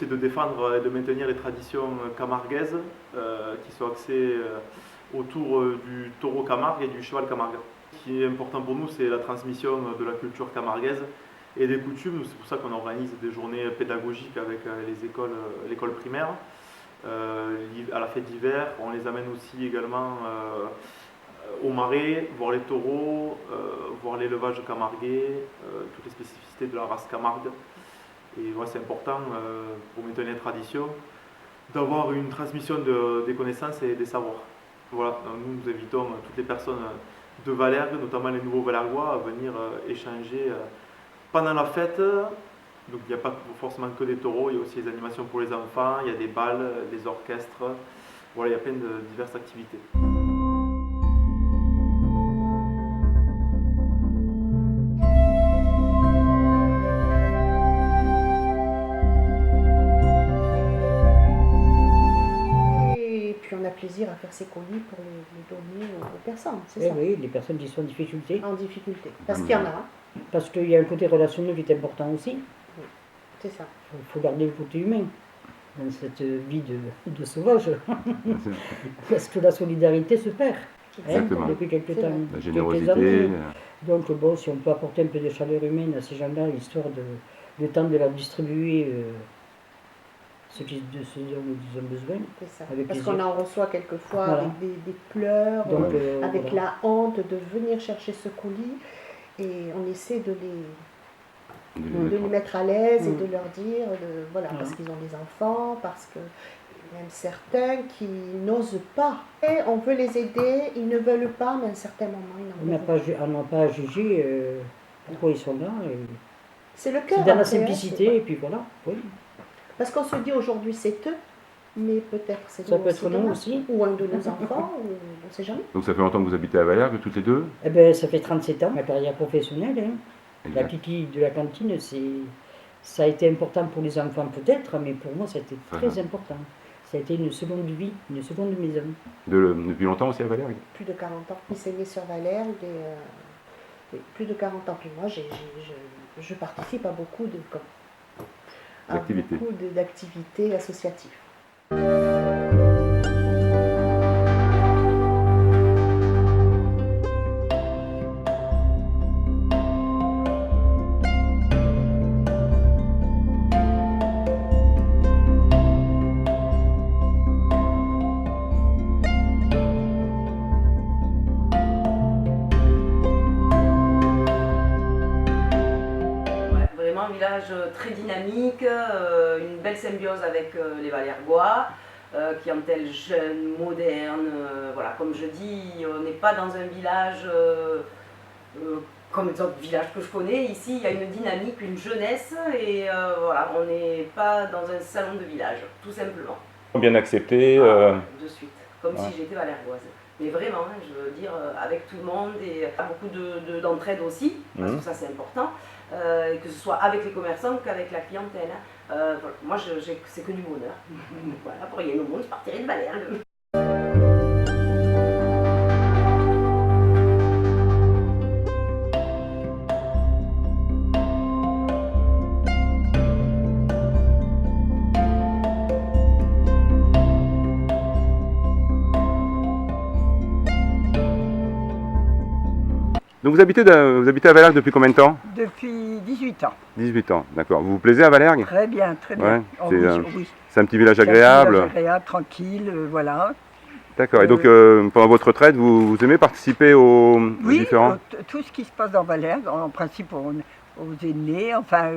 c'est de défendre et de maintenir les traditions camarguaises qui sont axées autour du taureau Camargue et du cheval Camargue. Ce qui est important pour nous, c'est la transmission de la culture camarguaise et des coutumes. C'est pour ça qu'on organise des journées pédagogiques avec l'école primaire. À la fête d'hiver, on les amène aussi également au marais, voir les taureaux, voir l'élevage camarguais, toutes les spécificités de la race Camargue. Et ouais, c'est important pour maintenir les traditions d'avoir une transmission des connaissances et des savoirs. Voilà, donc nous invitons toutes les personnes de Valergue, notamment les nouveaux Valergois, à venir échanger pendant la fête. Donc il n'y a pas forcément que des taureaux, il y a aussi des animations pour les enfants, il y a des balles, des orchestres, voilà, il y a plein de diverses activités. On a plaisir à faire ces colis pour les donner aux personnes, c'est ça? Oui, les personnes qui sont en difficulté. En difficulté, parce qu'il y en a. Parce qu'il y a un côté relationnel qui est important aussi. Oui, c'est ça. Il faut garder le côté humain dans cette vie de sauvage. Parce que la solidarité se perd depuis quelques temps. La générosité. Donc bon, si on peut apporter un peu de chaleur humaine à ces gens-là, histoire de temps de leur distribuer ce dont ils ont besoin. C'est ça. Parce qu'on en reçoit quelquefois avec des pleurs, donc, avec la honte de venir chercher ce colis, et on essaie de les mettre à l'aise et de leur dire, parce qu'ils ont des enfants, parce que même certains qui n'osent pas. Et on veut les aider, ils ne veulent pas, mais à un certain moment, ils n'en veulent pas. On n'a pas à juger pourquoi ils sont là. C'est le cœur. C'est dans la simplicité, et puis voilà. Oui. Parce qu'on se dit aujourd'hui c'est eux, mais peut-être c'est ça peut être nous aussi. Ou un de nos enfants, ou on ne sait jamais. Donc ça fait longtemps que vous habitez à Valergue, toutes les deux? Eh bien, ça fait 37 ans, ma carrière professionnelle. Hein. La kiki de la cantine, ça a été important pour les enfants peut-être, mais pour moi, c'était très important. Ça a été une seconde vie, une seconde maison. Depuis longtemps aussi à Valergue? Plus de 40 ans. Il s'est né sur Valergue, plus de 40 ans. Puis moi, je participe à beaucoup d'activités associatives. Un village très dynamique, une belle symbiose avec les Valergois, clientèle jeune, moderne. Voilà, comme je dis, on n'est pas dans un village comme les autres villages que je connais. Ici, il y a une dynamique, une jeunesse, et voilà, on n'est pas dans un salon de village, tout simplement. Bien accepté de suite, comme si j'étais valergoise. Mais vraiment, je veux dire, avec tout le monde, et beaucoup d'entraide aussi, parce que ça c'est important. Que ce soit avec les commerçants qu'avec la clientèle. Voilà. Moi, c'est que du bonheur. Voilà, pour rien au monde, je partirai de Valergue. Donc vous habitez à Valergue depuis combien de temps? Depuis 18 ans. 18 ans, d'accord. Vous vous plaisez à Valergue? Très bien, très bien. Ouais, c'est un petit village agréable. Un petit village agréable, tranquille, voilà. D'accord, et donc pendant votre retraite, vous aimez participer aux différents... Oui, tout ce qui se passe dans Valergue, en principe aux aînés, enfin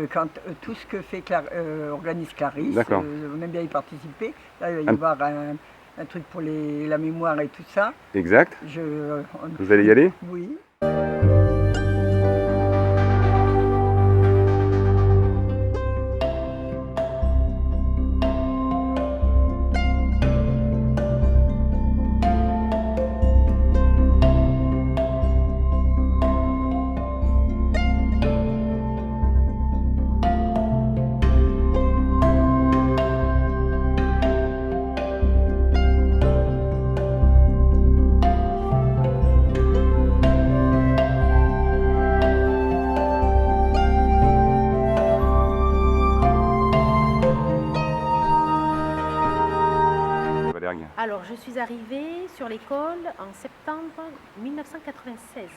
tout ce que fait organise Clarisse, on aime bien y participer. Là, il va y avoir un truc pour la mémoire et tout ça. Exact. Vous allez y aller? Oui. Alors, je suis arrivée sur l'école en septembre 1996.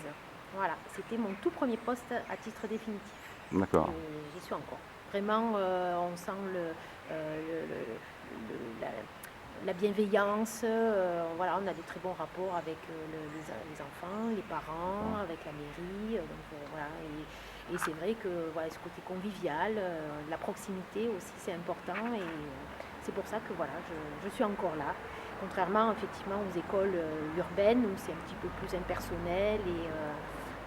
Voilà, c'était mon tout premier poste à titre définitif. D'accord. J'y suis encore. Vraiment, on sent la bienveillance. Voilà, on a des très bons rapports avec les enfants, les parents, avec la mairie. Voilà, et c'est vrai que voilà, ce côté convivial, la proximité aussi, c'est important. Et c'est pour ça que voilà, je suis encore là. Contrairement effectivement aux écoles urbaines où c'est un petit peu plus impersonnel et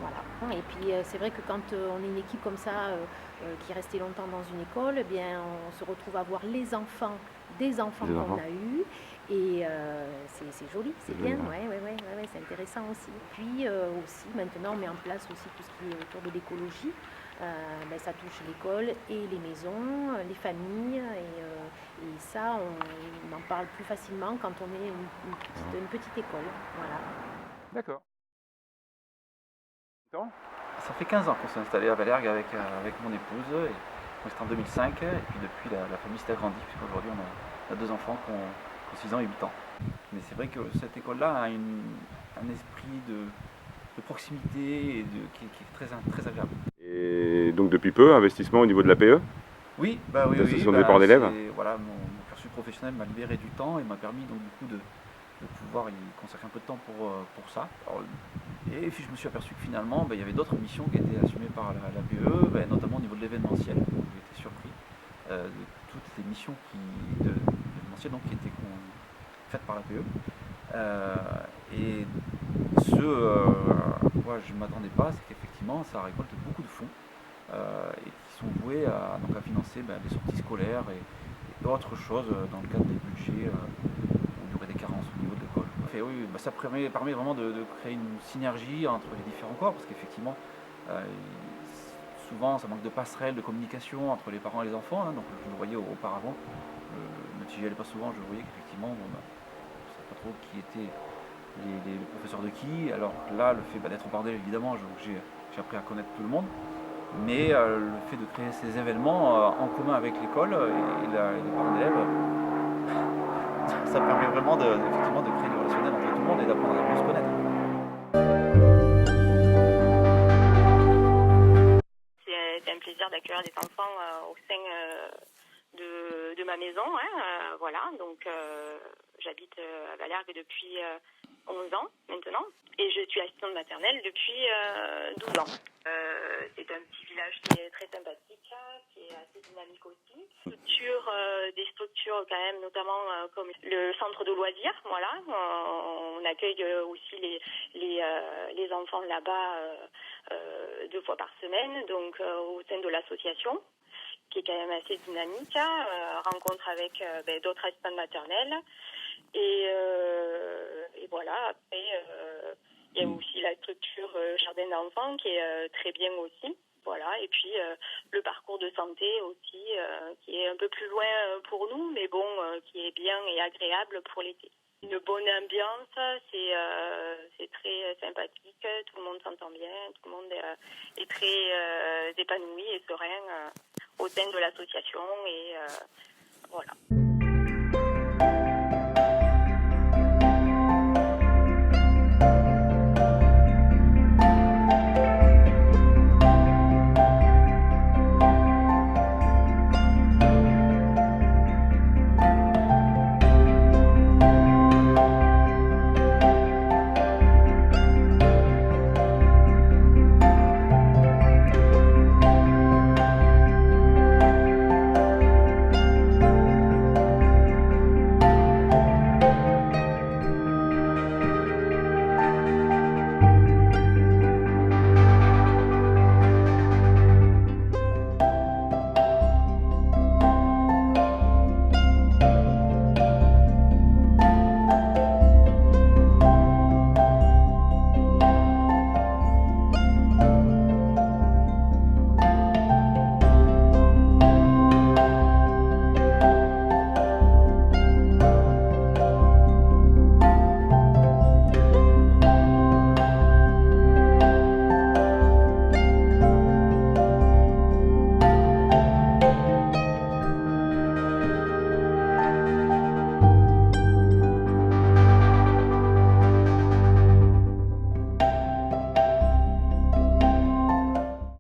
voilà. Et puis c'est vrai que quand on est une équipe comme ça qui est restée longtemps dans une école, eh bien on se retrouve à voir les enfants des enfants qu'on a eus et c'est joli, c'est bien, ouais, c'est intéressant aussi. Puis aussi maintenant on met en place aussi tout ce qui est autour de l'écologie. Ça touche l'école et les maisons, les familles et ça on en parle plus facilement quand on est une petite école. Voilà. D'accord. Ça fait 15 ans qu'on s'est installé à Valergue avec mon épouse. C'était en 2005 et puis depuis la famille s'est agrandie puisqu'aujourd'hui on a 2 enfants qui ont 6 ans et 8 ans. Mais c'est vrai que cette école-là a un esprit de proximité et qui est très agréable. Et donc depuis peu, investissement au niveau de l'APE? Oui, oui. L'association des parents d'élèves. Voilà, mon cursus professionnel m'a libéré du temps et m'a permis donc du coup de pouvoir y consacrer un peu de temps pour ça. Alors, et puis je me suis aperçu que finalement il y avait d'autres missions qui étaient assumées par l'APE, notamment au niveau de l'événementiel. J'ai été surpris de toutes les missions d'événementiel qui étaient faites par l'APE. Et ce à quoi je ne m'attendais pas, c'est qu'effectivement ça récolte beaucoup de fonds et qui sont voués à financer les sorties scolaires et d'autres choses dans le cadre des budgets où il y aurait des carences au niveau de l'école. Et oui, ça permet vraiment de créer une synergie entre les différents corps, parce qu'effectivement, souvent ça manque de passerelle, de communication entre les parents et les enfants. Donc je le voyais auparavant, même si j'y allais pas souvent, je voyais qu'effectivement, je ne savais pas trop qui étaient les professeurs de qui. Alors là, le fait d'être en bordel, évidemment, j'ai appris à connaître tout le monde. Mais le fait de créer ces événements en commun avec l'école et les parents d'élèves, ça permet vraiment effectivement de créer du relationnel entre tout le monde et d'apprendre à mieux se connaître. C'est un plaisir d'accueillir des enfants au sein de ma maison. Voilà, donc j'habite à Valergue depuis 11 ans maintenant et je suis assistante maternelle depuis 12 ans. C'est un petit village qui est très sympathique, qui est assez dynamique aussi. Des structures quand même, notamment comme le centre de loisirs. Voilà, on accueille aussi les enfants là-bas 2 fois par semaine, donc au sein de l'association, qui est quand même assez dynamique. Rencontre avec d'autres assistantes maternelles. Et voilà, après, il y a aussi la structure jardin d'enfants qui est très bien aussi. Voilà, et puis le parcours de santé aussi, qui est un peu plus loin pour nous, mais bon, qui est bien et agréable pour l'été. Une bonne ambiance, c'est très sympathique, tout le monde s'entend bien, tout le monde est très épanoui et serein au sein de l'association et voilà.